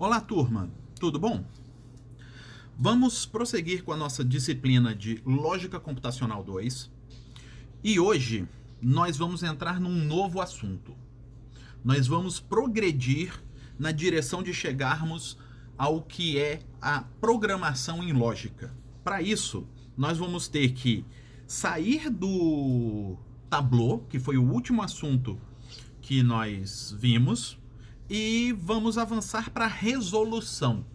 Olá, turma, tudo bom? Vamos prosseguir com a nossa disciplina de Lógica Computacional 2 e hoje nós vamos entrar num novo assunto. Nós vamos progredir na direção de chegarmos ao que é a programação em lógica. Para isso, nós vamos ter que sair do Tableau, que foi o último assunto que nós vimos, e vamos avançar para a resolução.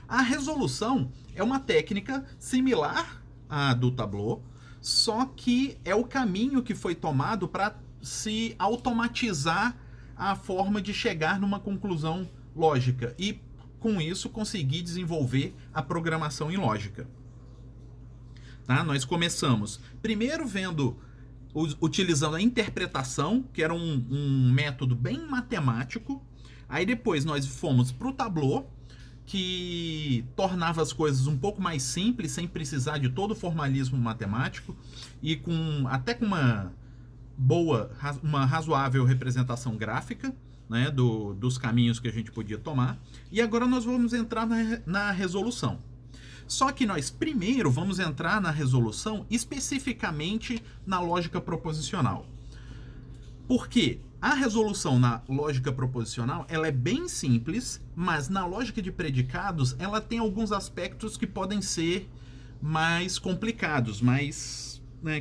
A resolução é uma técnica similar à do Tableau, só que é o caminho que foi tomado para se automatizar a forma de chegar numa conclusão lógica e, com isso, conseguir desenvolver a programação em lógica. Tá? Nós começamos primeiro utilizando a interpretação, que era um método bem matemático. Aí depois nós fomos para o Tableau, que tornava as coisas um pouco mais simples, sem precisar de todo o formalismo matemático e até com uma razoável representação gráfica, né, dos caminhos que a gente podia tomar. E agora nós vamos entrar na resolução. Só que nós primeiro vamos entrar na resolução especificamente na lógica proposicional. Por quê? A resolução na lógica proposicional ela é bem simples, mas na lógica de predicados ela tem alguns aspectos que podem ser mais complicados,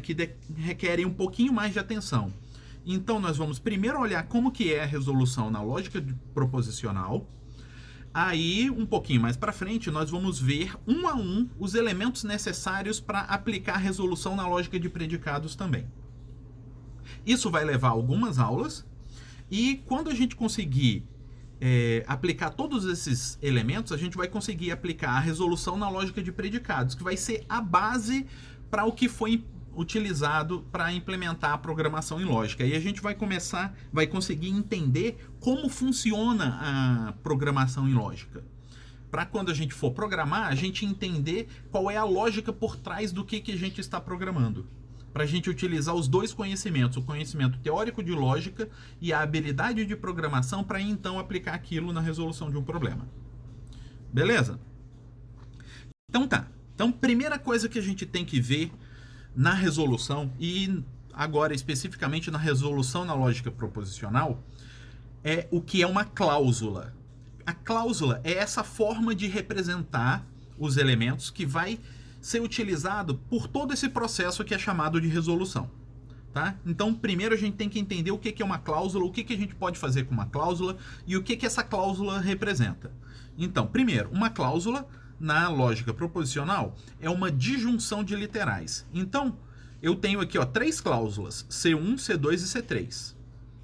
que requerem um pouquinho mais de atenção. Então nós vamos primeiro olhar como que é a resolução na lógica proposicional. Aí, um pouquinho mais para frente, nós vamos ver um a um os elementos necessários para aplicar a resolução na lógica de predicados também. Isso vai levar algumas aulas e quando a gente conseguir aplicar todos esses elementos, a gente vai conseguir aplicar a resolução na lógica de predicados, que vai ser a base para o que foi utilizado para implementar a programação em lógica. E a gente vai conseguir entender como funciona a programação em lógica. Para quando a gente for programar, a gente entender qual é a lógica por trás do que a gente está programando. Para a gente utilizar os dois conhecimentos, o conhecimento teórico de lógica e a habilidade de programação para então aplicar aquilo na resolução de um problema. Beleza? Então tá. Então, primeira coisa que a gente tem que ver na resolução, e agora especificamente na resolução na lógica proposicional, é o que é uma cláusula. A cláusula é essa forma de representar os elementos que vai ser utilizado por todo esse processo que é chamado de resolução. Tá? Então, primeiro a gente tem que entender o que é uma cláusula, o que a gente pode fazer com uma cláusula e o que essa cláusula representa. Então, primeiro, uma cláusula na lógica proposicional é uma disjunção de literais. Então, eu tenho aqui três cláusulas, C1, C2 e C3.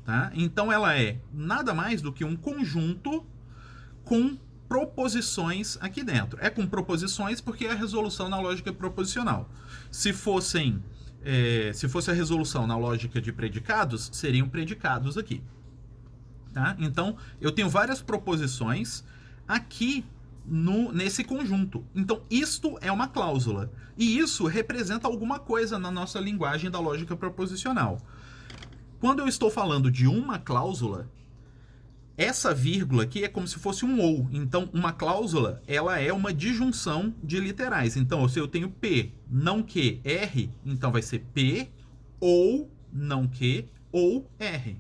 Tá? Então, ela é nada mais do que um conjunto com proposições aqui dentro. É com proposições porque é a resolução na lógica proposicional. Se fosse a resolução na lógica de predicados, seriam predicados aqui. Tá? Então, eu tenho várias proposições aqui nesse conjunto. Então, isto é uma cláusula. E isso representa alguma coisa na nossa linguagem da lógica proposicional. Quando eu estou falando de uma cláusula, essa vírgula aqui é como se fosse um ou. Então, uma cláusula, ela é uma disjunção de literais. Então, se eu tenho P, não que, R, então vai ser P ou não que ou R.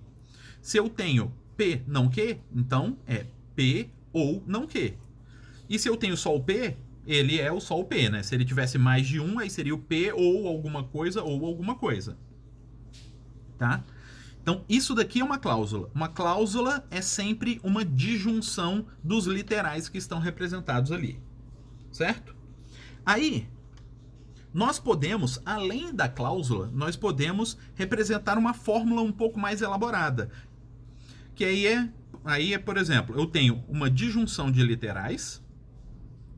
Se eu tenho P, não que, então é P ou não que. E se eu tenho só o P, ele é só o P, né? Se ele tivesse mais de um, aí seria o P ou alguma coisa ou alguma coisa. Tá? Então, isso daqui é uma cláusula. Uma cláusula é sempre uma disjunção dos literais que estão representados ali. Certo? Aí, nós podemos, além da cláusula, nós podemos representar uma fórmula um pouco mais elaborada. Que aí é, por exemplo, eu tenho uma disjunção de literais,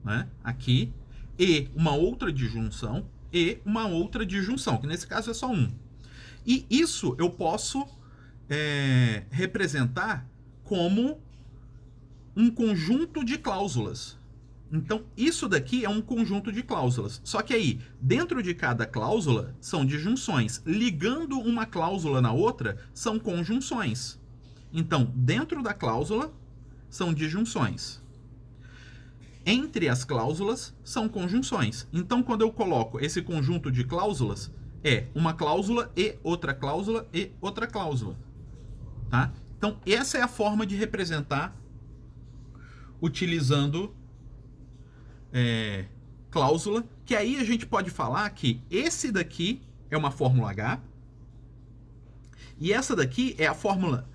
né, aqui, e uma outra disjunção, que nesse caso é só um. E isso eu posso representar como um conjunto de cláusulas. Então, isso daqui é um conjunto de cláusulas. Só que aí, dentro de cada cláusula, são disjunções. Ligando uma cláusula na outra, são conjunções. Então, dentro da cláusula, são disjunções. Entre as cláusulas são conjunções. Então, quando eu coloco esse conjunto de cláusulas, é uma cláusula e outra cláusula e outra cláusula. Tá? Então, essa é a forma de representar utilizando cláusula, que aí a gente pode falar que esse daqui é uma fórmula H e essa daqui é a fórmula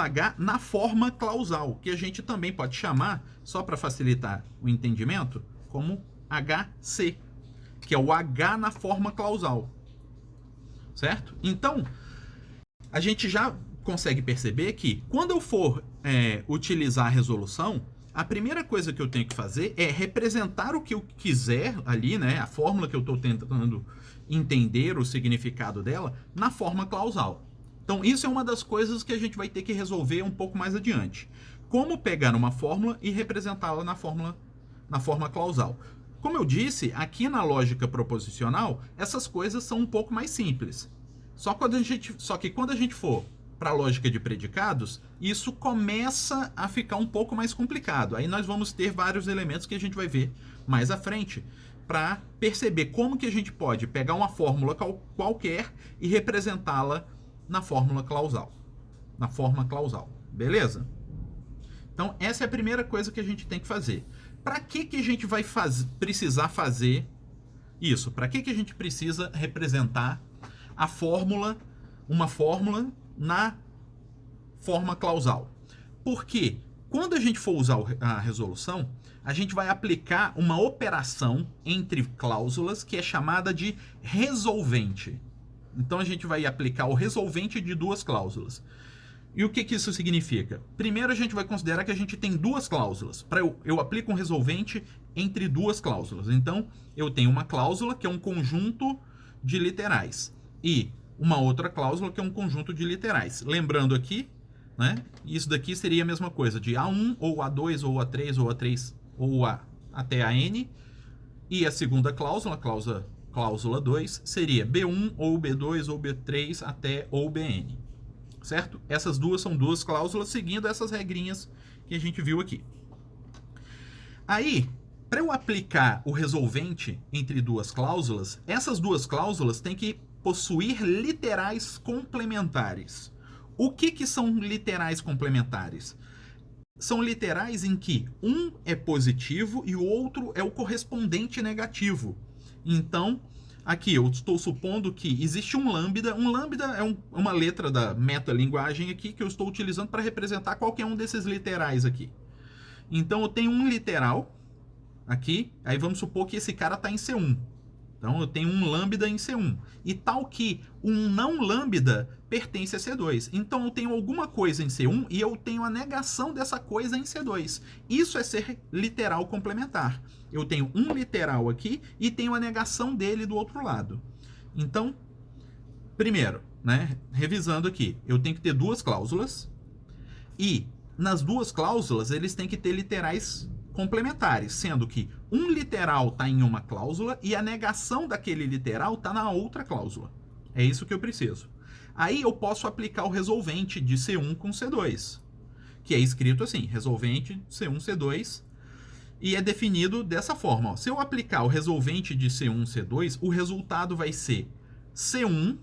H na forma clausal, que a gente também pode chamar, só para facilitar o entendimento, como HC, que é o H na forma clausal. Certo? Então, a gente já consegue perceber que quando eu for utilizar a resolução, a primeira coisa que eu tenho que fazer é representar o que eu quiser ali, né, a fórmula que eu estou tentando entender o significado dela, na forma clausal. Então, isso é uma das coisas que a gente vai ter que resolver um pouco mais adiante. Como pegar uma fórmula e representá-la na forma clausal. Como eu disse, aqui na lógica proposicional, essas coisas são um pouco mais simples. Só que quando a gente for para a lógica de predicados, isso começa a ficar um pouco mais complicado. Aí nós vamos ter vários elementos que a gente vai ver mais à frente para perceber como que a gente pode pegar uma fórmula qualquer e representá-la na fórmula clausal. Na forma clausal. Beleza? Então, essa é a primeira coisa que a gente tem que fazer. Para que a gente vai precisar fazer isso? Para que a gente precisa representar uma fórmula na forma clausal? Porque quando a gente for usar a resolução, a gente vai aplicar uma operação entre cláusulas que é chamada de resolvente. Então a gente vai aplicar o resolvente de duas cláusulas. E o que isso significa? Primeiro a gente vai considerar que a gente tem duas cláusulas. Eu aplico um resolvente entre duas cláusulas. Então eu tenho uma cláusula que é um conjunto de literais e uma outra cláusula que é um conjunto de literais. Lembrando aqui, né, isso daqui seria a mesma coisa, de A1 ou A2 ou A3 ou A3 ou até a N. E a segunda cláusula, cláusula 2, seria B1 ou B2 ou B3 até ou Bn. Certo? Essas duas são duas cláusulas seguindo essas regrinhas que a gente viu aqui. Aí, para eu aplicar o resolvente entre duas cláusulas, essas duas cláusulas têm que possuir literais complementares. O que são literais complementares? São literais em que um é positivo e o outro é o correspondente negativo. Então, aqui eu estou supondo que existe um lambda. Um lambda é uma letra da metalinguagem aqui que eu estou utilizando para representar qualquer um desses literais aqui. Então eu tenho um literal aqui, aí vamos supor que esse cara está em C1. Então eu tenho um lambda em C1. E tal que um não lambda pertence a C2. Então eu tenho alguma coisa em C1 e eu tenho a negação dessa coisa em C2. Isso é ser literal complementar. Eu tenho um literal aqui e tenho a negação dele do outro lado. Então, primeiro, né, revisando aqui, eu tenho que ter duas cláusulas e nas duas cláusulas eles têm que ter literais complementares, sendo que um literal está em uma cláusula e a negação daquele literal está na outra cláusula. É isso que eu preciso. Aí eu posso aplicar o resolvente de C1 com C2, que é escrito assim, resolvente C1, C2, e é definido dessa forma. Ó. Se eu aplicar o resolvente de C1, C2, o resultado vai ser C1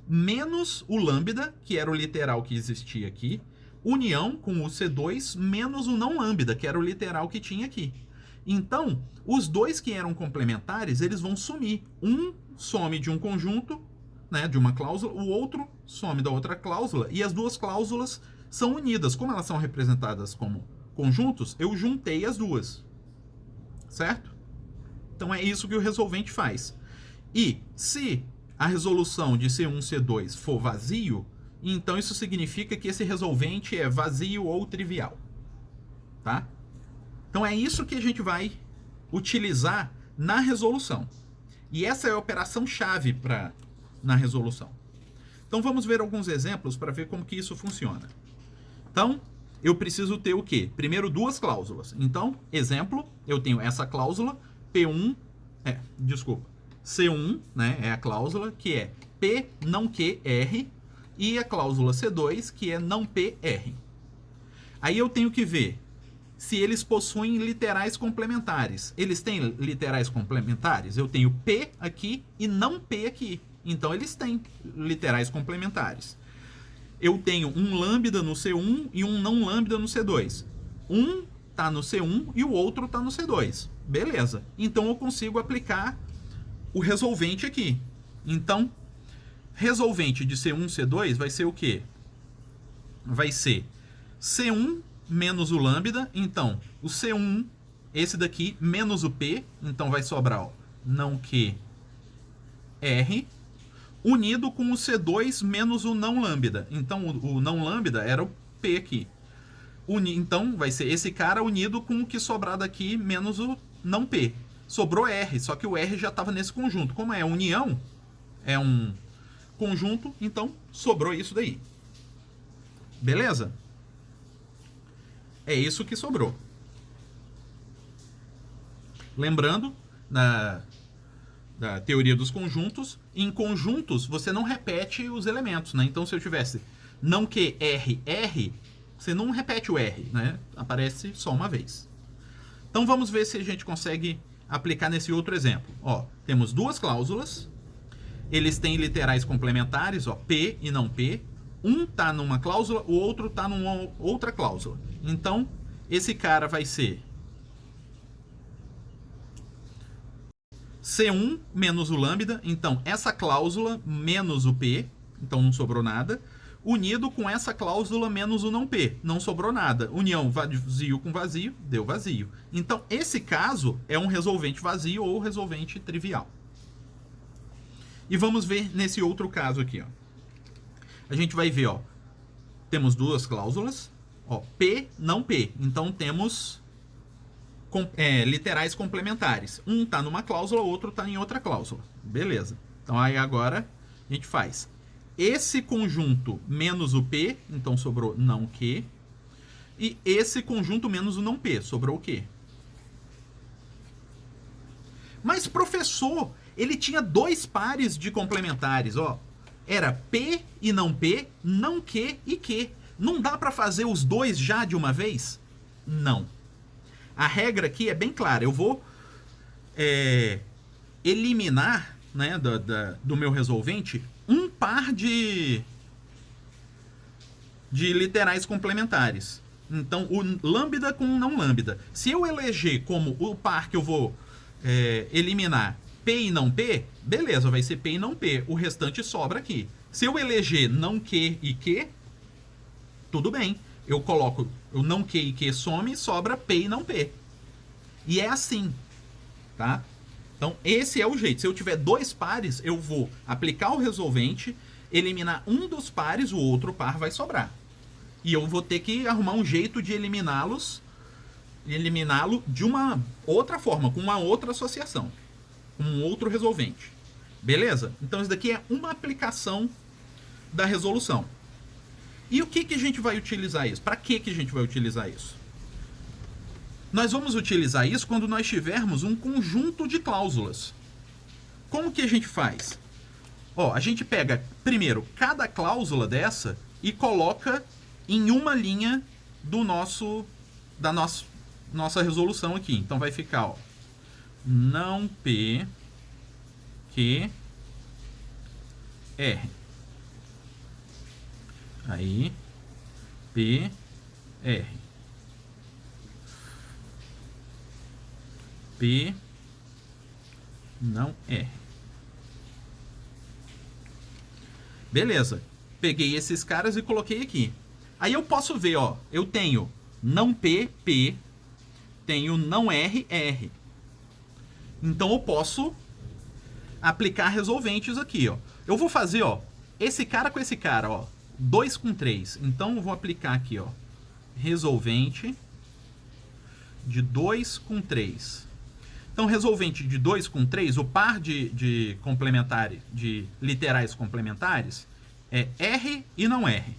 menos o lambda, que era o literal que existia aqui, união com o C2 menos o não lambda, que era o literal que tinha aqui. Então, os dois que eram complementares, eles vão sumir. Um some de um conjunto, né, de uma cláusula, o outro some da outra cláusula, e as duas cláusulas são unidas. Como elas são representadas como conjuntos, eu juntei as duas. Certo? Então é isso que o resolvente faz. E se a resolução de C1, C2 for vazio, então isso significa que esse resolvente é vazio ou trivial. Tá? Então é isso que a gente vai utilizar na resolução. E essa é a operação-chave na resolução. Então vamos ver alguns exemplos para ver como que isso funciona. Então, eu preciso ter o quê? Primeiro, duas cláusulas. Então, exemplo, eu tenho essa cláusula, C1, né, é a cláusula, que é P não Q R, e a cláusula C2, que é não P R. Aí eu tenho que ver se eles possuem literais complementares. Eles têm literais complementares? Eu tenho P aqui e não P aqui. Então eles têm literais complementares. Eu tenho um lambda no C1 e um não lambda no C2. Um está no C1 e o outro está no C2. Beleza. Então eu consigo aplicar o resolvente aqui. Então, resolvente de C1 C2 vai ser o quê? Vai ser C1 menos o lambda. Então, o C1, esse daqui, menos o P. Então vai sobrar, ó, não Q, R, unido com o C2 menos o não lambda. Então, o não lambda era o P aqui. Então, vai ser esse cara unido com o que sobrar daqui menos o não P. Sobrou R, só que o R já estava nesse conjunto. Como é união, é um conjunto, então sobrou isso daí. Beleza? É isso que sobrou. Lembrando, da teoria dos conjuntos, em conjuntos você não repete os elementos, né? Então se eu tivesse não que R, R, você não repete o R, né? Aparece só uma vez. Então vamos ver se a gente consegue aplicar nesse outro exemplo. Ó, temos duas cláusulas, eles têm literais complementares, ó, P e não P. Um tá numa cláusula, o outro tá numa outra cláusula. Então, esse cara vai ser C1 menos o lambda. Então, essa cláusula menos o P, então não sobrou nada, unido com essa cláusula menos o não P, não sobrou nada. União vazio com vazio, deu vazio. Então, esse caso é um resolvente vazio ou resolvente trivial. E vamos ver nesse outro caso aqui, ó. A gente vai ver, ó, temos duas cláusulas, ó, P, não P. Então, temos literais complementares. Um está numa cláusula, o outro está em outra cláusula. Beleza. Então, aí agora a gente faz esse conjunto menos o P, então sobrou não Q. E esse conjunto menos o não P, sobrou o quê? Mas, professor, ele tinha dois pares de complementares, ó. Era P e não P, não Q e Q. Não dá para fazer os dois já de uma vez? Não. A regra aqui é bem clara. Eu vou eliminar, né, do meu resolvente um par de literais complementares. Então, o lambda com o não lambda. Se eu eleger como o par que eu vou eliminar P e não P, beleza, vai ser P e não P. O restante sobra aqui. Se eu eleger não Q e Q, tudo bem. Eu coloco o não Q e Q some, sobra P e não P. E é assim, tá? Então, esse é o jeito. Se eu tiver dois pares, eu vou aplicar o resolvente, eliminar um dos pares, o outro par vai sobrar. E eu vou ter que arrumar um jeito de eliminá-lo de uma outra forma, com uma outra associação, com um outro resolvente. Beleza? Então, isso daqui é uma aplicação da resolução. E o que a gente vai utilizar isso? Para que a gente vai utilizar isso? Nós vamos utilizar isso quando nós tivermos um conjunto de cláusulas. Como que a gente faz? Ó, a gente pega, primeiro, cada cláusula dessa e coloca em uma linha da nossa resolução aqui. Então vai ficar, ó, não P, Q, R. Aí, P, R. P, não R. Beleza. Peguei esses caras e coloquei aqui. Aí eu posso ver, ó, eu tenho não P, P, tenho não R, R. Então eu posso aplicar resolventes aqui, ó. Eu vou fazer, ó, esse cara com esse cara, ó, 2 com 3. Então eu vou aplicar aqui, ó, resolvente de 2 com 3. Então, resolvente de 2 com 3, o par de literais complementares é R e não R.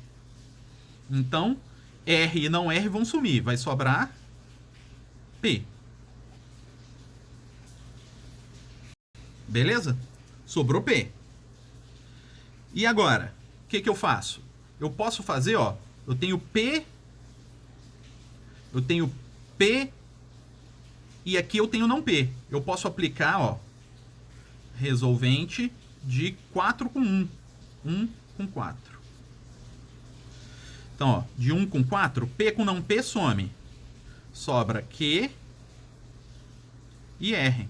Então, R e não R vão sumir. Vai sobrar P. Beleza? Sobrou P. E agora, o que eu faço? Eu posso fazer, ó, eu tenho P Eu tenho P e aqui eu tenho não P. Eu posso aplicar, ó, resolvente de 4 com 1. 1 com 4. Então, ó, de 1 com 4, P com não P some. Sobra Q e R.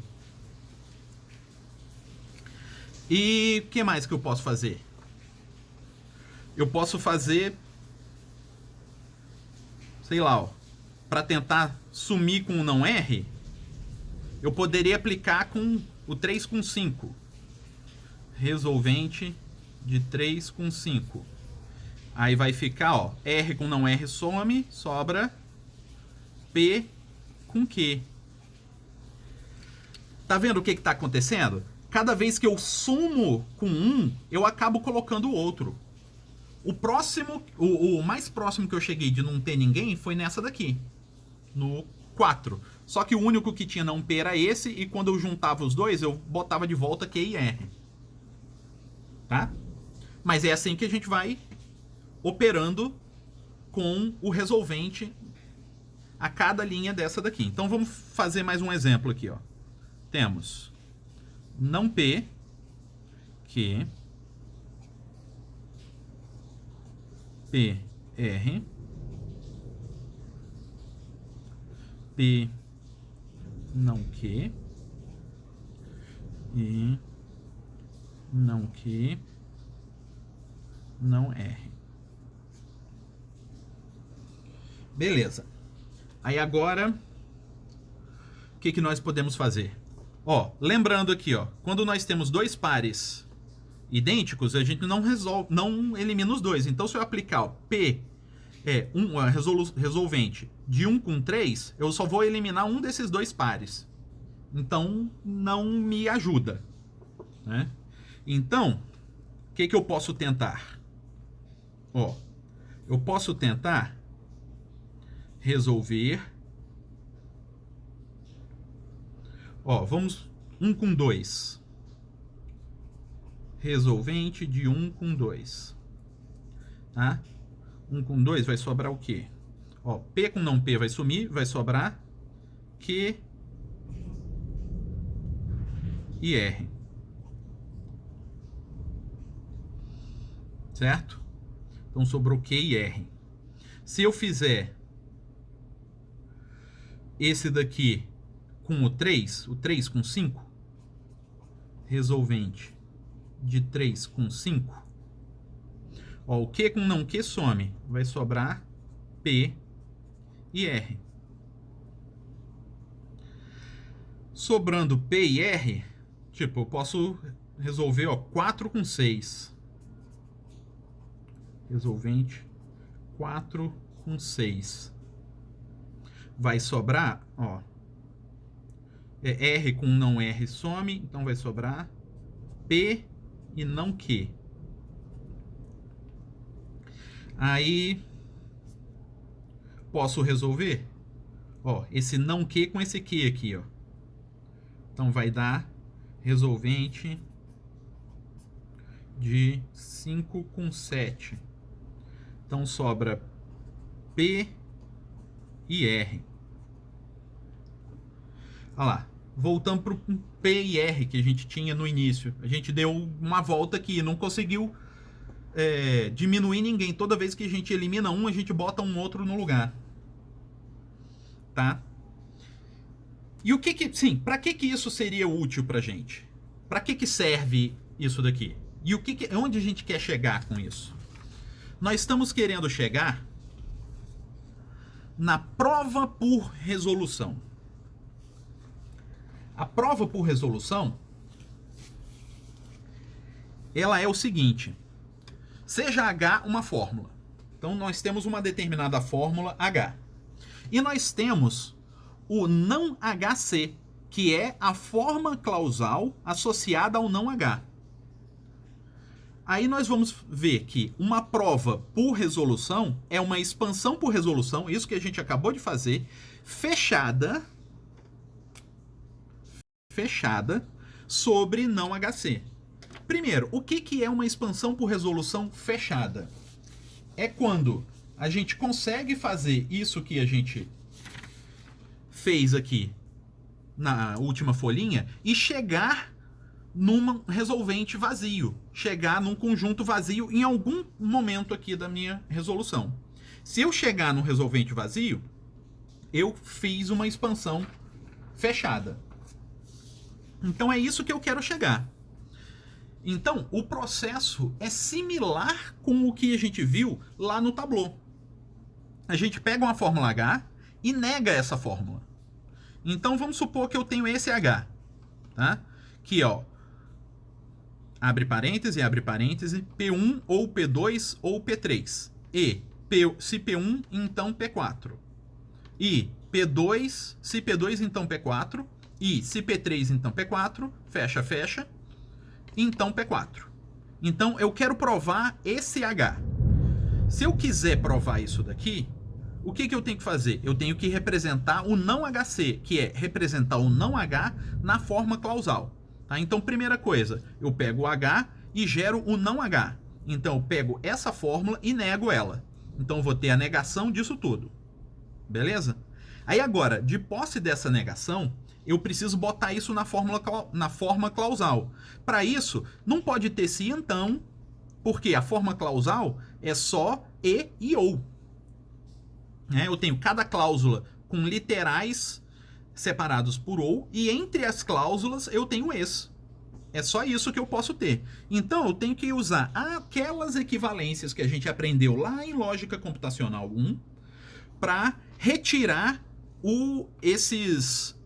E o que mais que eu posso fazer? Eu posso fazer, sei lá, ó, para tentar sumir com o não R, eu poderia aplicar com o 3 com 5. Resolvente de 3 com 5. Aí vai ficar, ó, R com não R some, sobra P com Q. Tá vendo o que está acontecendo? Cada vez que eu sumo com um, eu acabo colocando o outro. O próximo, o mais próximo que eu cheguei de não ter ninguém foi nessa daqui, no 4. Só que o único que tinha não P era esse, e quando eu juntava os dois, eu botava de volta Q e R. Tá? Mas é assim que a gente vai operando com o resolvente a cada linha dessa daqui. Então vamos fazer mais um exemplo aqui, ó. Temos não P, Q, P, R, P, não Q, e não Q, não R. Beleza. Aí agora, o que nós podemos fazer? Ó, lembrando aqui, ó, quando nós temos dois pares idênticos, a gente não resolve, não elimina os dois. Então, se eu aplicar, ó, P resolvente de 1 com 3, eu só vou eliminar um desses dois pares. Então, não me ajuda, né? Então, o que eu posso tentar? Ó, eu posso tentar resolver. Ó, vamos 1 com 2. Resolvente de 1 com 2. Tá? 1 com 2 vai sobrar o quê? Ó, P com não P vai sumir, vai sobrar Q e R. Certo? Então sobrou Q e R. Se eu fizer esse daqui com o 3 com 5, resolvente de 3 com 5, ó, o Q com não Q some, vai sobrar P e R. Sobrando P e R, tipo, eu posso resolver, ó, 4 com 6. Resolvente 4 com 6. Vai sobrar, ó, R com não R some, então vai sobrar P e não Q. Aí posso resolver, ó, esse não Q com esse Q aqui, ó. Então vai dar resolvente de 5 com 7. Então sobra P e R. Olha lá, voltando para o P e R que a gente tinha no início. A gente deu uma volta aqui, não conseguiu diminuir ninguém. Toda vez que a gente elimina um, a gente bota um outro no lugar. Tá? E o sim, para que isso seria útil pra gente? Para que serve isso daqui? E onde a gente quer chegar com isso? Nós estamos querendo chegar na prova por resolução. A prova por resolução, ela é o seguinte: seja H uma fórmula. Então nós temos uma determinada fórmula H. E nós temos o não HC, que é a forma clausal associada ao não H. Aí nós vamos ver que uma prova por resolução é uma expansão por resolução, isso que a gente acabou de fazer, fechada sobre não HC. Primeiro, o que é uma expansão por resolução fechada? É quando a gente consegue fazer isso que a gente fez aqui na última folhinha e chegar num resolvente vazio, chegar num conjunto vazio em algum momento aqui da minha resolução. Se eu chegar num resolvente vazio, eu fiz uma expansão fechada. Então é isso que eu quero chegar. Então, o processo é similar com o que a gente viu lá no Tableau. A gente pega uma fórmula H e nega essa fórmula. Então, vamos supor que eu tenho esse H, tá? Que, ó, abre parêntese, P1 ou P2 ou P3. E, se P1, então P4. E P2, se P2, então P4. E se P3, então P4. Fecha, fecha. Então P4. Então eu quero provar esse H. Se eu quiser provar isso daqui, o que eu tenho que fazer? Eu tenho que representar o não HC, que é representar o não H na forma clausal. Tá? Então, primeira coisa, eu pego o H e gero o não H. Então eu pego essa fórmula e nego ela. Então eu vou ter a negação disso tudo. Beleza? Aí agora, de posse dessa negação, eu preciso botar isso na forma clausal. Para isso, não pode ter se então, porque a forma clausal é só e ou. Eu tenho cada cláusula com literais separados por ou, e entre as cláusulas eu tenho es. É só isso que eu posso ter. Então eu tenho que usar aquelas equivalências que a gente aprendeu lá em Lógica Computacional 1 para retirar esses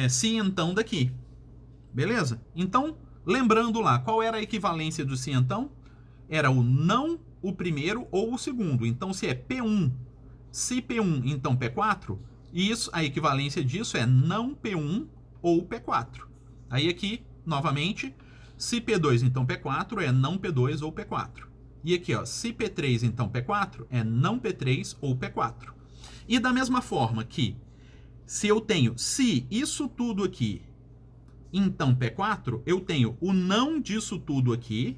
se então daqui. Beleza? Então, lembrando lá, qual era a equivalência do se então? Era o não o primeiro ou o segundo. Então, se é P1, se P1, então P4, isso, a equivalência disso é não P1 ou P4. Aí aqui, novamente, se P2, então P4, é não P2 ou P4. E aqui, ó, se P3, então P4, é não P3 ou P4. E da mesma forma que, se eu tenho se isso tudo aqui, então P4, eu tenho o não disso tudo aqui,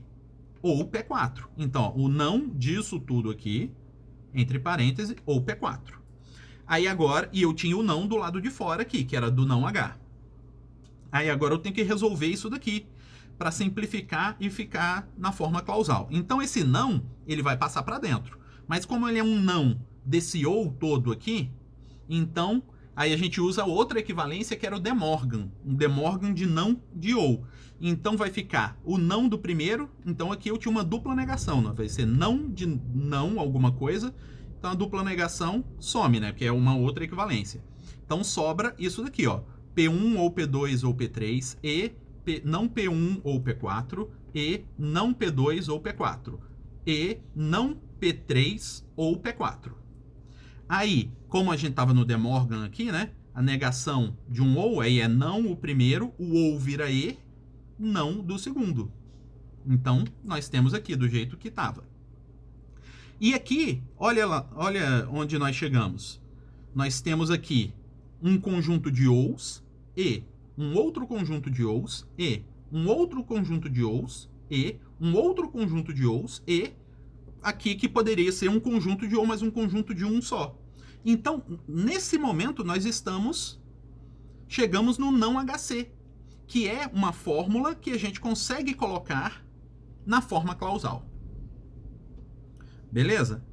ou P4. Então, ó, o não disso tudo aqui, entre parênteses, ou P4. Aí agora, e eu tinha o não do lado de fora aqui, que era do não H. Aí agora eu tenho que resolver isso daqui, para simplificar e ficar na forma clausal. Então esse não, ele vai passar para dentro. Mas como ele é um não desse ou todo aqui, então aí a gente usa outra equivalência que era o De Morgan. Um De Morgan de não de ou. Então vai ficar o não do primeiro. Então aqui eu tinha uma dupla negação. Né? Vai ser não de não alguma coisa. Então a dupla negação some, né? Que é uma outra equivalência. Então sobra isso daqui, ó. P1 ou P2 ou P3 e não P1 ou P4 e não P2 ou P4 e não P3 ou P4. Aí, como a gente estava no De Morgan aqui, né? A negação de um ou aí é não o primeiro, o ou vira e, não do segundo. Então, nós temos aqui do jeito que estava. E aqui, olha lá, olha onde nós chegamos. Nós temos aqui um conjunto de ous e um outro conjunto de ous e um outro conjunto de ous e um outro conjunto de ous e aqui que poderia ser um conjunto de ou, mas um conjunto de um só. Então, nesse momento, nós chegamos no não HC, que é uma fórmula que a gente consegue colocar na forma clausal. Beleza?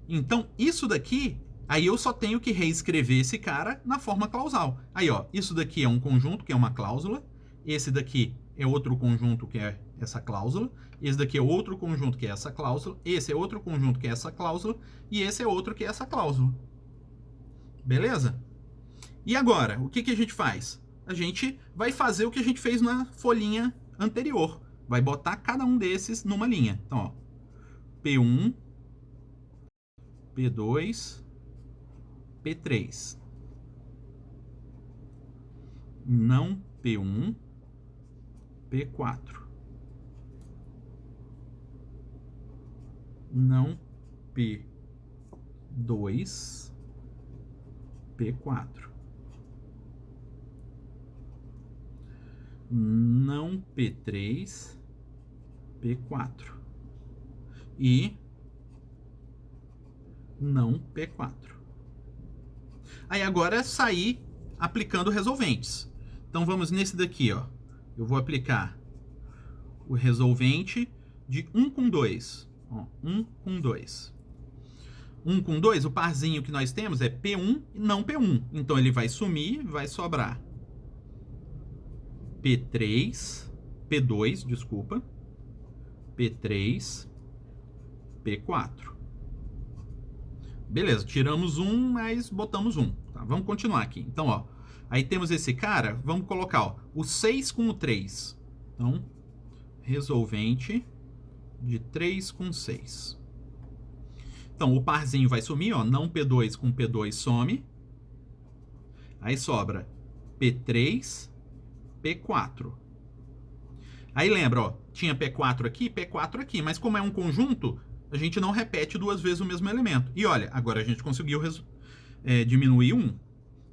Então, isso daqui, aí eu só tenho que reescrever esse cara na forma clausal. Aí, ó, isso daqui é um conjunto, que é uma cláusula. Esse daqui é outro conjunto, que é essa cláusula. Esse daqui é outro conjunto, que é essa cláusula. Esse é outro conjunto, que é essa cláusula. E esse é outro, que é essa cláusula. Beleza? E agora, o que a gente faz? A gente vai fazer o que a gente fez na folhinha anterior. Vai botar cada um desses numa linha. Então, ó, P1, P2, P3. Não P1, P4. Não P2, P4. Não P3, P4. E não P4. Aí agora é sair aplicando resolventes. Então vamos nesse daqui, ó. Eu vou aplicar o resolvente de 1 com 2. Ó, 1 com 2. 1 com 2, o parzinho que nós temos é P1 e não P1. Então ele vai sumir, vai sobrar P3, P2, desculpa, P3, P4. Beleza, tiramos um, mas botamos um. Tá, vamos continuar aqui. Então, ó, aí temos esse cara, vamos colocar, ó, o 6 com o 3. Então, resolvente de 3 com 6. Então, o parzinho vai sumir, ó, não P2 com P2 some. Aí sobra P3, P4. Aí lembra, ó, tinha P4 aqui, mas como é um conjunto, a gente não repete duas vezes o mesmo elemento. E olha, agora a gente conseguiu diminuir um.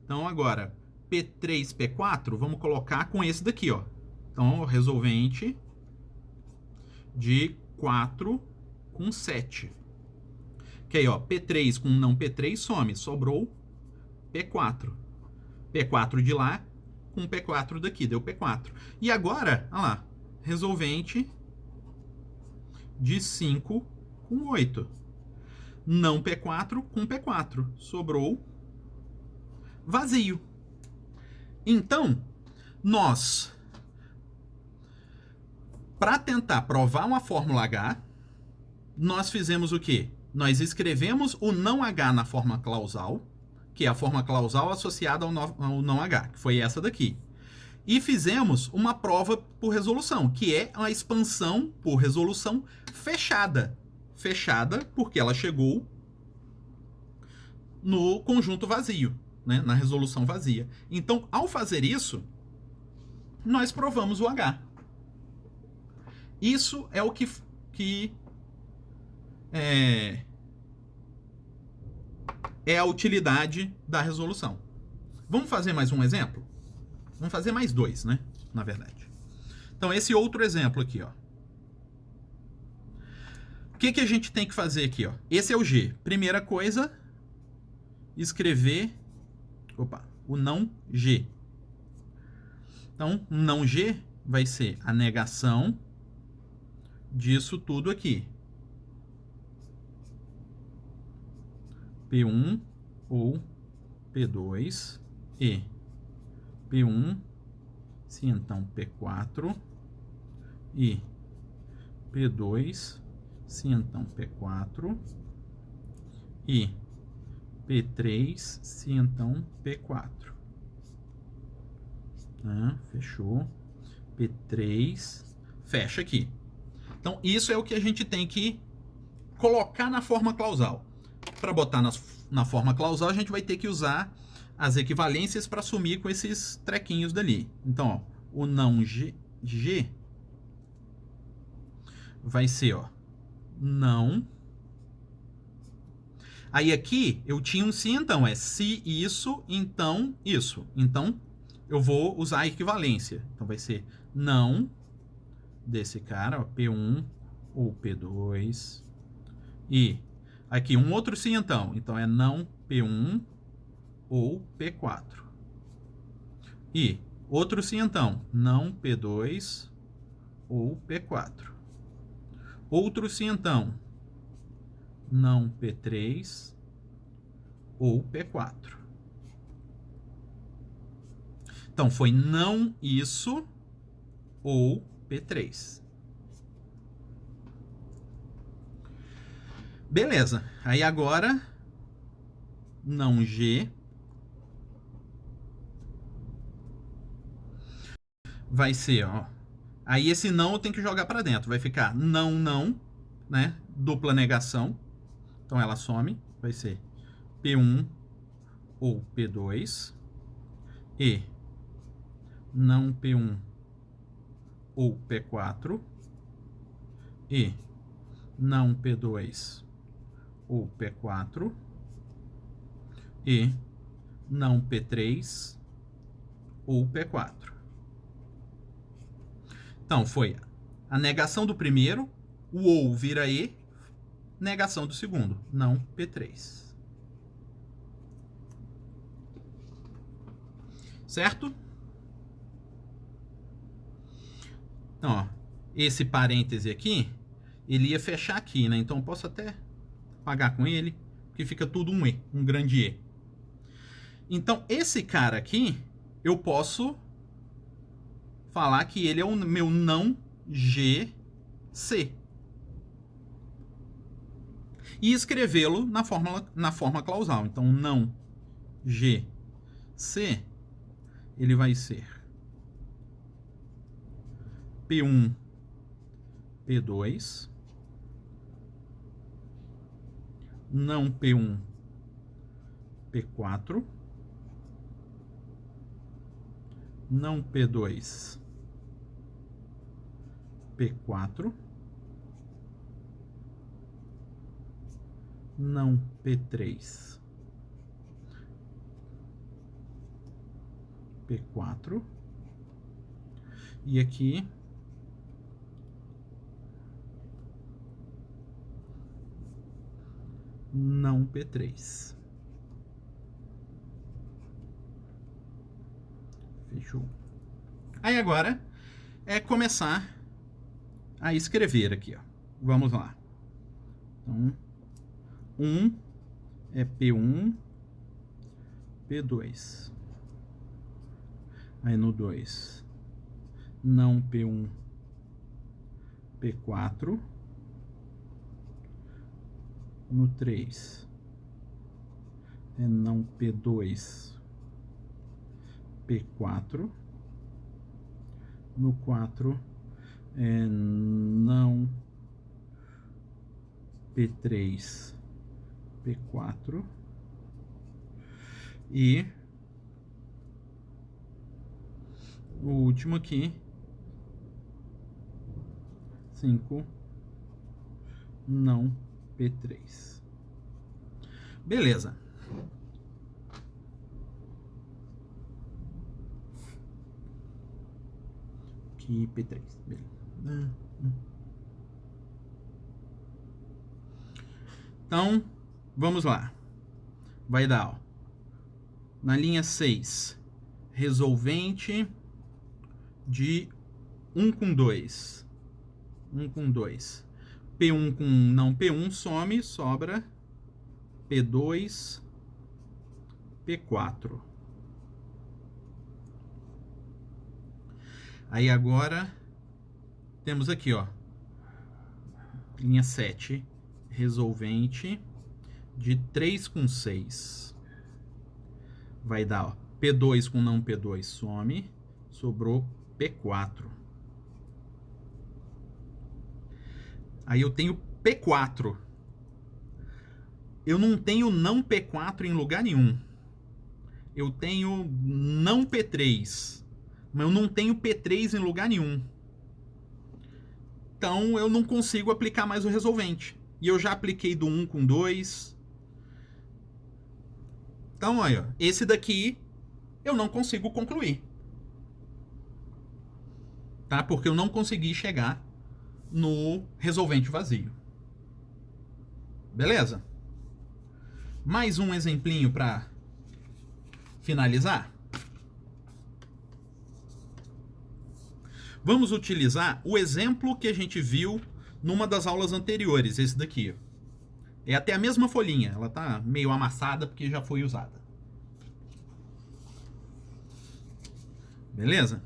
Então agora, P3, P4, vamos colocar com esse daqui, ó. Então, ó, resolvente de 4 com 7. Que aí, ó, P3 com não P3 some, sobrou P4. P4 de lá com P4 daqui, deu P4. E agora, olha lá, resolvente de 5 com 8. Não P4 com P4. Sobrou vazio. Então, nós, para tentar provar uma fórmula H, nós fizemos o quê? Nós escrevemos o não H na forma clausal, que é a forma clausal associada ao não H, que foi essa daqui. E fizemos uma prova por resolução, que é uma expansão por resolução fechada. Fechada porque ela chegou no conjunto vazio, né? Na resolução vazia. Então, ao fazer isso, nós provamos o H. Isso é o que é a utilidade da resolução. Vamos fazer mais um exemplo? Vamos fazer mais dois, né? Na verdade. Então, esse outro exemplo aqui, ó. O que a gente tem que fazer aqui, ó? Esse é o G. Primeira coisa, escrever o não G. Então, o não G vai ser a negação disso tudo aqui. P1 ou P2 e P1, se então P4 e P2, se então P4 e P3, se então P4. Fechou. P3, fecha aqui. Então, isso é o que a gente tem que colocar na forma clausal. Para botar na forma clausal, a gente vai ter que usar as equivalências para sumir com esses trequinhos dali. Então, ó, o não G vai ser, ó, não. Aí aqui eu tinha um se então, é se isso, então isso. Então, eu vou usar a equivalência. Então, vai ser não desse cara, ó, P1 ou P2. E aqui um outro se então. Então, é não P1 ou P4. E outro se então, não P2 ou P4. Outro se então, não P3 ou P4. Então, foi não isso ou P3. Beleza. Aí agora, não G vai ser, ó. Aí esse não eu tenho que jogar para dentro. Vai ficar não, não, né? Dupla negação. Então ela some. Vai ser P1 ou P2 e não P1 ou P4 e não P2 ou P4 e não P3 ou P4. Então, foi a negação do primeiro, o ou vira E, negação do segundo, não P3. certo? Então, ó, esse parêntese aqui, ele ia fechar aqui, né? Então eu posso até apagar com ele, que fica tudo um E, um grande E. Então, esse cara aqui, eu posso falar que ele é o meu não GC. E escrevê-lo na forma clausal. Então, não GC, ele vai ser P1, P2, não P1, P4, não P2, P4, não P3, P4, e aqui não P3. Fechou. Aí agora é começar a escrever aqui, ó. Vamos lá. Então, 1 é P1, P2. Aí no 2, não P1, P4. No 3, é não P2, P4. No 4, é não P3, P4. E o último aqui, 5, não P3. Beleza. Aqui P3. Beleza. Então, vamos lá. Vai dar, ó, na linha 6, resolvente de 1 com 2. 1 com 2. P1 com não P1 some, sobra P2, P4. Aí agora temos aqui, ó, linha 7, resolvente de 3 com 6. Vai dar, ó, P2 com não P2 some, sobrou P4. Aí eu tenho P4. Eu não tenho não P4 em lugar nenhum. Eu tenho não P3. Mas eu não tenho P3 em lugar nenhum. Então eu não consigo aplicar mais o resolvente. E eu já apliquei do 1 com 2. Então, olha, esse daqui eu não consigo concluir. Tá? Porque eu não consegui chegar no resolvente vazio. Beleza? Mais um exemplinho para finalizar. Vamos utilizar o exemplo que a gente viu numa das aulas anteriores, esse daqui. É até a mesma folhinha, ela tá meio amassada porque já foi usada. Beleza?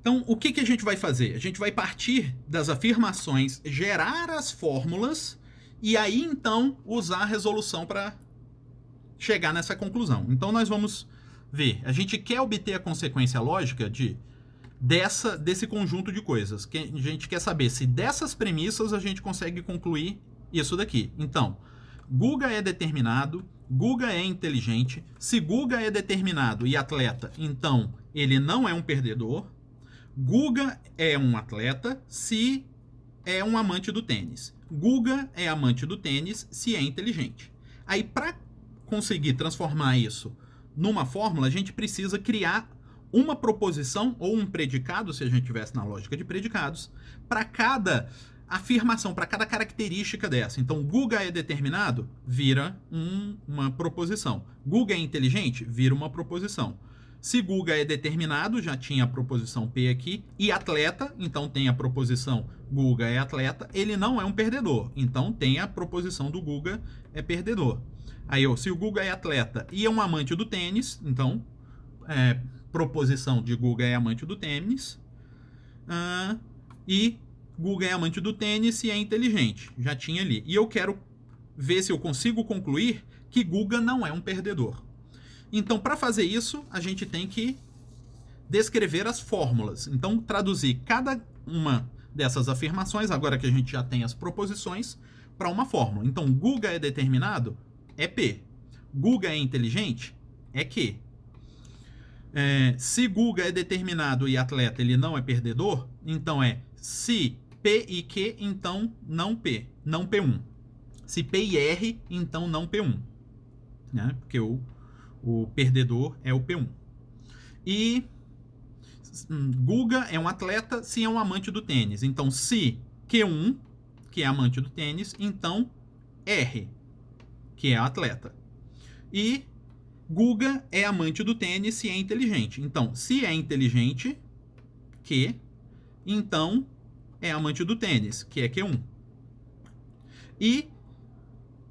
Então, o que a gente vai fazer? A gente vai partir das afirmações, gerar as fórmulas e aí, então, usar a resolução para chegar nessa conclusão. Então, nós vamos ver. A gente quer obter a consequência lógica desse conjunto de coisas. Que a gente quer saber se dessas premissas a gente consegue concluir isso daqui. Então, Guga é determinado, Guga é inteligente. Se Guga é determinado e atleta, então ele não é um perdedor. Guga é um atleta se é um amante do tênis. Guga é amante do tênis se é inteligente. Aí, para conseguir transformar isso numa fórmula, a gente precisa criar uma proposição ou um predicado, se a gente tivesse na lógica de predicados, para cada afirmação para cada característica dessa. Então, Guga é determinado, vira uma proposição. Guga é inteligente, vira uma proposição. Se Guga é determinado, já tinha a proposição P aqui, e atleta, então tem a proposição Guga é atleta, ele não é um perdedor, então tem a proposição do Guga é perdedor. Aí, se o Guga é atleta e é um amante do tênis, então, proposição de Guga é amante do tênis, e Guga é amante do tênis e é inteligente, já tinha ali. E eu quero ver se eu consigo concluir que Guga não é um perdedor. Então, para fazer isso, a gente tem que descrever as fórmulas. Então, traduzir cada uma dessas afirmações, agora que a gente já tem as proposições, para uma fórmula. Então, Guga é determinado, é P. Guga é inteligente, é Q. Se Guga é determinado e atleta, ele não é perdedor, então se P e Q, então não P, não P1. Se P e R, então não P1. Né? Porque o perdedor é o P1. E Guga é um atleta se é um amante do tênis. Então, se Q1, que é amante do tênis, então R, que é atleta. E Guga é amante do tênis se é inteligente. Então, se é inteligente, Q, então é amante do tênis, que é Q1. E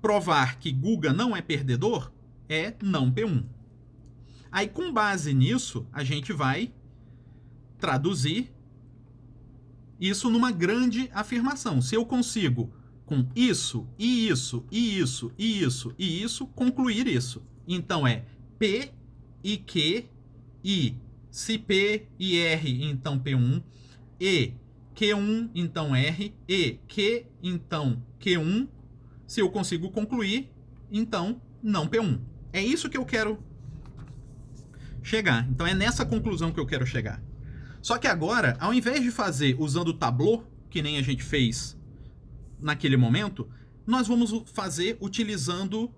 provar que Guga não é perdedor é não P1. Aí, com base nisso, a gente vai traduzir isso numa grande afirmação. Se eu consigo, com isso, e isso, e isso, e isso, e isso, concluir isso. Então, P e Q, e se P e R, então P1, e Q1, então R, e Q, então Q1. Se eu consigo concluir, então não P1. É isso que eu quero chegar. Então é nessa conclusão que eu quero chegar. Só que agora, ao invés de fazer usando o tableau, que nem a gente fez naquele momento, nós vamos fazer utilizando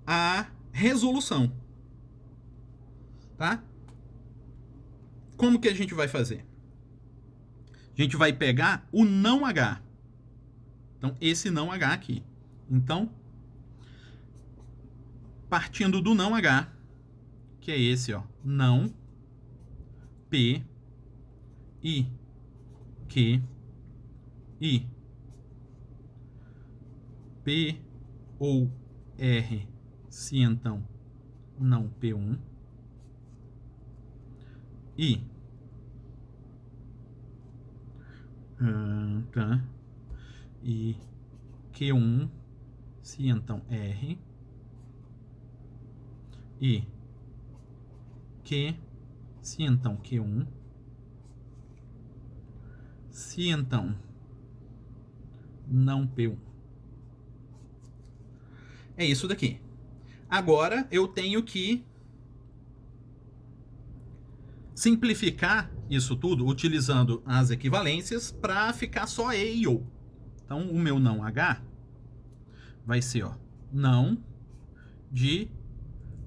a resolução. Tá? Como que a gente vai fazer? A gente vai pegar o não H. Então, esse não H aqui. Então, partindo do não H, que é esse, não P I Q I P ou R, se então não P1, I e Q1, se então R, e Q, se então Q1, se então não P1. É isso daqui. Agora eu tenho que simplificar isso tudo utilizando as equivalências para ficar só E e O. Então o meu não H vai ser não de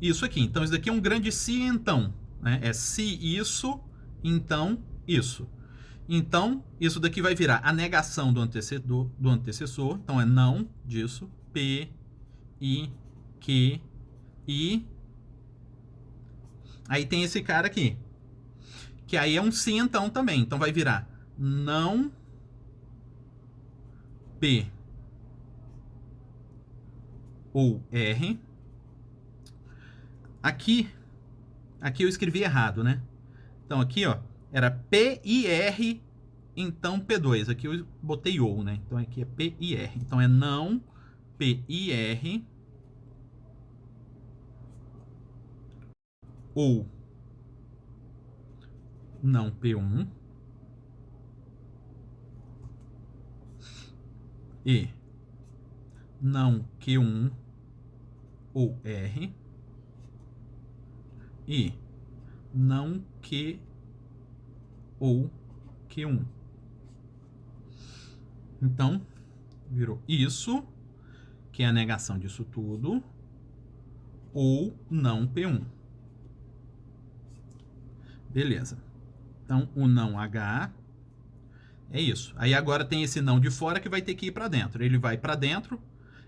isso aqui. Então isso daqui é um grande se então, né? É se isso, então isso. Então isso daqui vai virar a negação do antecessor. Então é não disso, P, I, Q, I. Aí tem esse cara aqui, que aí é um se então também. Então vai virar não P ou R. Aqui eu escrevi errado, né? Então aqui, era P e R, então P2. Aqui eu botei ou, né? Então aqui é P e R. Então é não P e R ou não P1 e não Q1 ou R e não Q ou Q1. Então, virou isso, que é a negação disso tudo, ou não P1. Beleza. Então, o não H É isso. Aí agora tem esse não de fora que vai ter que ir para dentro. Ele vai para dentro,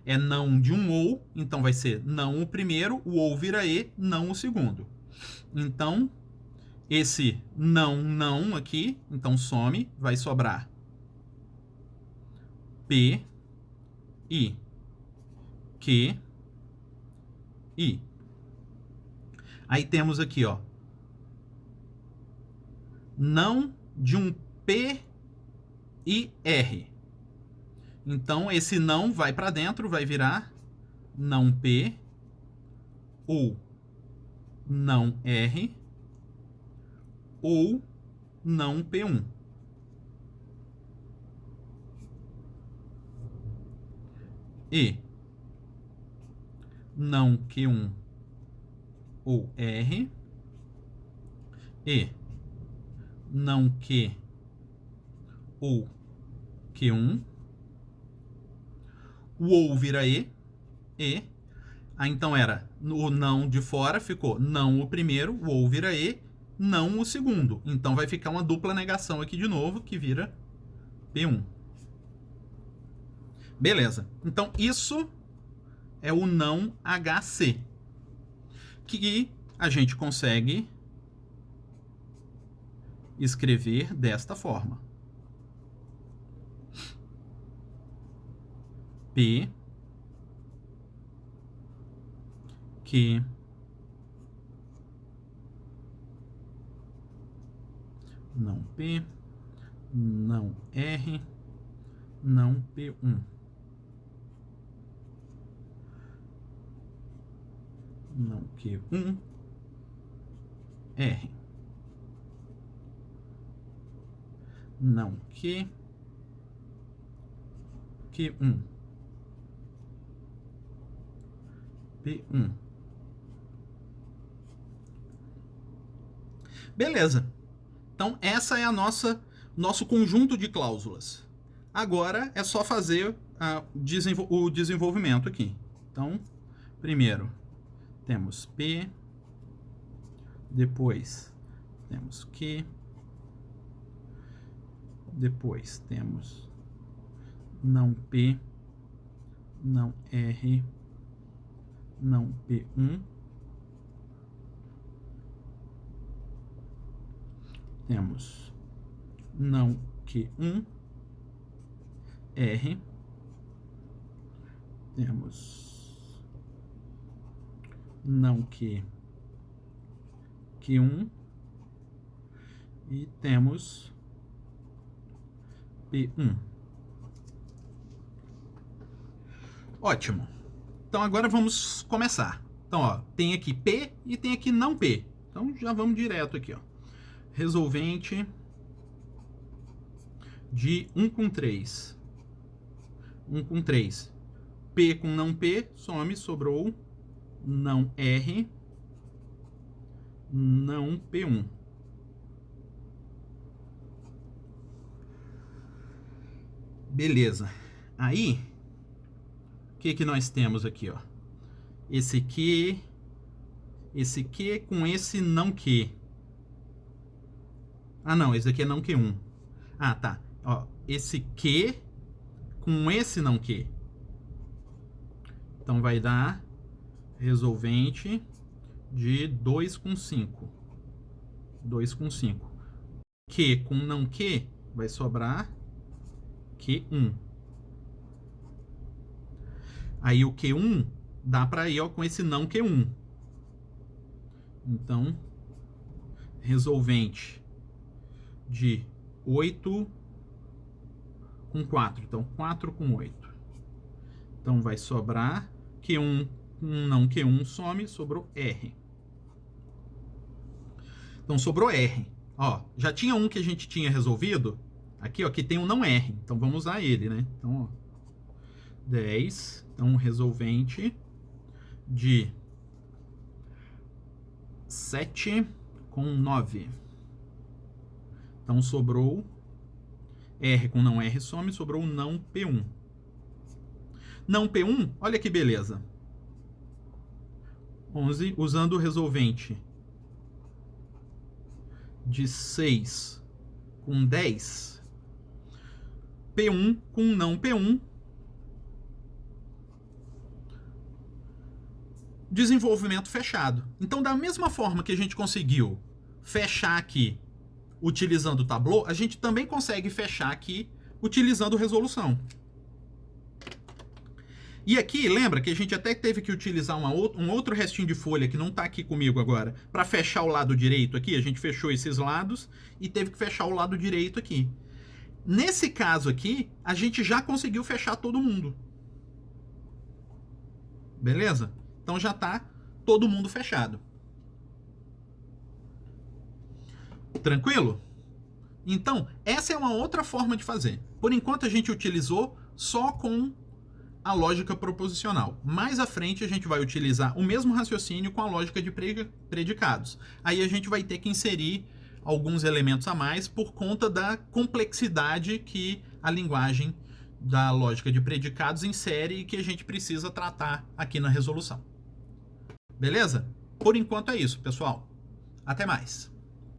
é não de um ou, então vai ser não o primeiro, o ou vira e, não o segundo. Então, esse não aqui, então some, vai sobrar P, I, Q, I. Aí temos aqui, ó, não de um P e R. Então, esse não vai para dentro, vai virar não P ou não R ou não P1. E não Q1 ou R e não Q ou Q1. O ou vira e. Então era o não de fora, ficou não o primeiro, o ou vira e, não o segundo. Então vai ficar uma dupla negação aqui de novo, que vira P1. Beleza. Então isso é o não HC, que a gente consegue escrever desta forma. P, Q, não P, não R, não P1. Não Q1, R. Não Q, Q1, P1. Beleza. Então, essa é a nosso conjunto de cláusulas. Agora é só fazer o desenvolvimento aqui. Então, primeiro temos P, depois temos Q, depois temos não P, não R, não P1, temos não Q1, R, temos não Q1 e temos P1. Ótimo. Então agora vamos começar. Então, ó, tem aqui P e tem aqui não P. Então já vamos direto aqui, ó. Resolvente de 1 com 3. 1 com 3. P com não P, some, sobrou não R, não P1. Beleza. Aí, o que nós temos aqui, ó? Esse Q com esse não Q. Ah, não, esse aqui é não Q1. Ah, tá. Ó, esse Q com esse não Q. Então vai dar resolvente de 2 com 5. 2 com 5. Q com não Q vai sobrar Q1. Aí o Q1 dá para ir, ó, com esse não Q1. Então, resolvente de 8 com 4. Então, 4 com 8. Então, vai sobrar Q1 com não Q1 some, sobrou R. Então, sobrou R. Ó, já tinha um que a gente tinha resolvido. Aqui, ó, que tem um não R. Então, vamos usar ele, né? Então, ó, 10. Então, resolvente de 7 com 9. Então, sobrou R com não R some, sobrou não P1. Não P1, olha que beleza. 11, usando o resolvente de 6 com 10, P1 com não P1. Desenvolvimento fechado. Então, da mesma forma que a gente conseguiu fechar aqui utilizando o Tableau, a gente também consegue fechar aqui utilizando resolução. E aqui, lembra que a gente até teve que utilizar um outro restinho de folha que não está aqui comigo agora, para fechar o lado direito aqui. A gente fechou esses lados e teve que fechar o lado direito aqui. Nesse caso aqui, a gente já conseguiu fechar todo mundo. Beleza? Então já está todo mundo fechado. Tranquilo? Então, essa é uma outra forma de fazer. Por enquanto, a gente utilizou só com a lógica proposicional. Mais à frente, a gente vai utilizar o mesmo raciocínio com a lógica de predicados. Aí a gente vai ter que inserir alguns elementos a mais por conta da complexidade que a linguagem da lógica de predicados insere e que a gente precisa tratar aqui na resolução. Beleza? Por enquanto é isso, pessoal. Até mais.